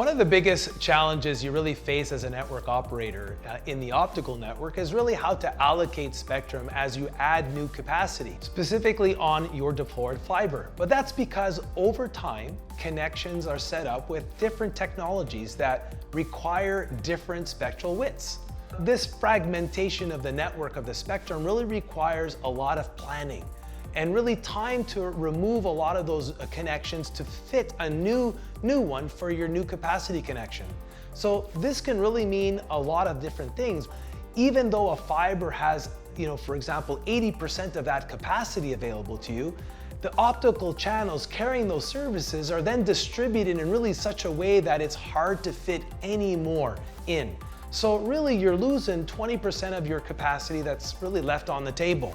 One of the biggest challenges you really face as a network operator in the optical network is really how to allocate spectrum as you add new capacity, specifically on your deployed fiber. But that's because over time, connections are set up with different technologies that require different spectral widths. This fragmentation of the network of the spectrum really requires a lot of planning and really time to remove a lot of those connections to fit a new one for your new capacity connection. So this can really mean a lot of different things. Even though a fiber has, for example, 80% of that capacity available to you, the optical channels carrying those services are then distributed in really such a way that it's hard to fit any more in. So really you're losing 20% of your capacity that's really left on the table.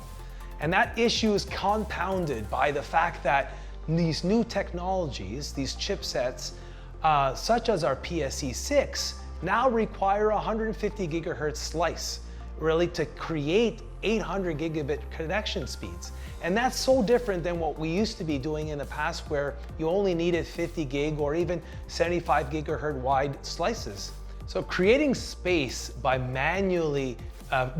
And that issue is compounded by the fact that these new technologies, these chipsets, such as our PSE-6, now require 150 gigahertz slice, really to create 800 gigabit connection speeds. And that's so different than what we used to be doing in the past, where you only needed 50 gig or even 75 gigahertz wide slices. So creating space by manually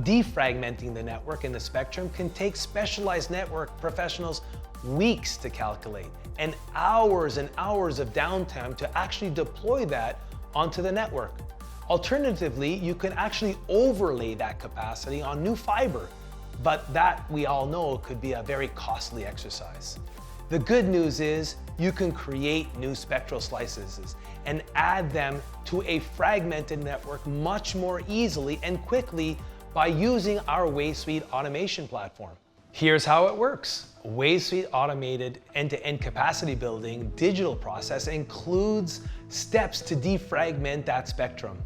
defragmenting the network and the spectrum can take specialized network professionals weeks to calculate and hours of downtime to actually deploy that onto the network. Alternatively, you can actually overlay that capacity on new fiber, but that we all know could be a very costly exercise. The good news is you can create new spectral slices and add them to a fragmented network much more easily and quickly by using our WaveSuite automation platform. Here's how it works. WaveSuite automated end-to-end capacity building digital process includes steps to defragment that spectrum.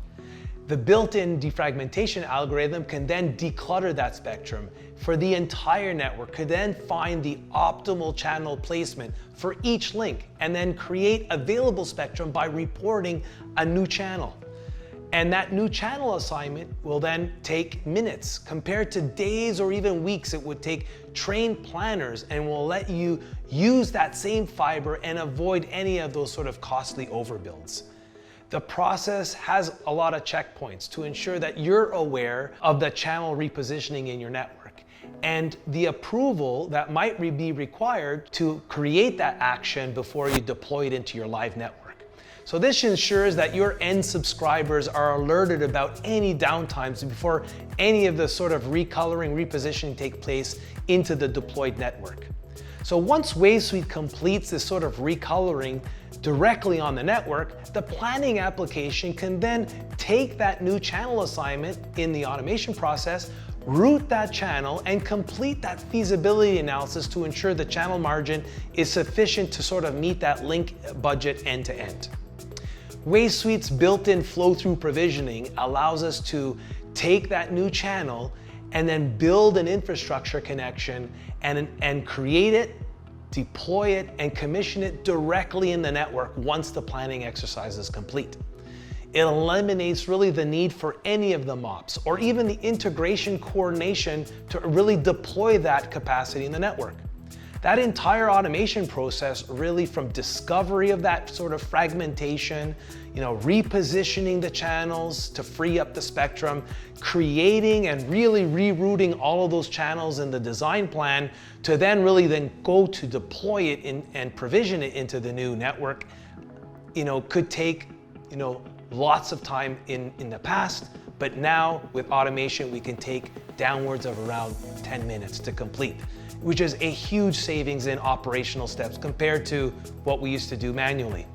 The built-in defragmentation algorithm can then declutter that spectrum for the entire network, could then find the optimal channel placement for each link, and then create available spectrum by reporting a new channel. And that new channel assignment will then take minutes compared to days or even weeks it would take trained planners, and will let you use that same fiber and avoid any of those sort of costly overbuilds. The process has a lot of checkpoints to ensure that you're aware of the channel repositioning in your network and the approval that might be required to create that action before you deploy it into your live network. So this ensures that your end subscribers are alerted about any downtimes before any of the sort of recoloring, repositioning take place into the deployed network. So once WaveSuite completes this sort of recoloring directly on the network, the planning application can then take that new channel assignment in the automation process, route that channel, and complete that feasibility analysis to ensure the channel margin is sufficient to sort of meet that link budget end to end. WaveSuite's built-in flow-through provisioning allows us to take that new channel and then build an infrastructure connection and create it, deploy it, and commission it directly in the network once the planning exercise is complete. It eliminates really the need for any of the MOPs or even the integration coordination to really deploy that capacity in the network. That entire automation process, really from discovery of that sort of fragmentation, repositioning the channels to free up the spectrum, creating and really rerouting all of those channels in the design plan to then go to deploy it and provision it into the new network, could take, lots of time in the past, but now with automation, we can take downwards of around 10 minutes to complete, which is a huge savings in operational steps compared to what we used to do manually.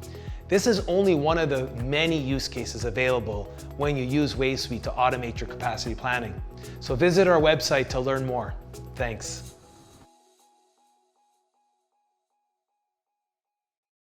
This is only one of the many use cases available when you use WaveSuite to automate your capacity planning. So visit our website to learn more. Thanks.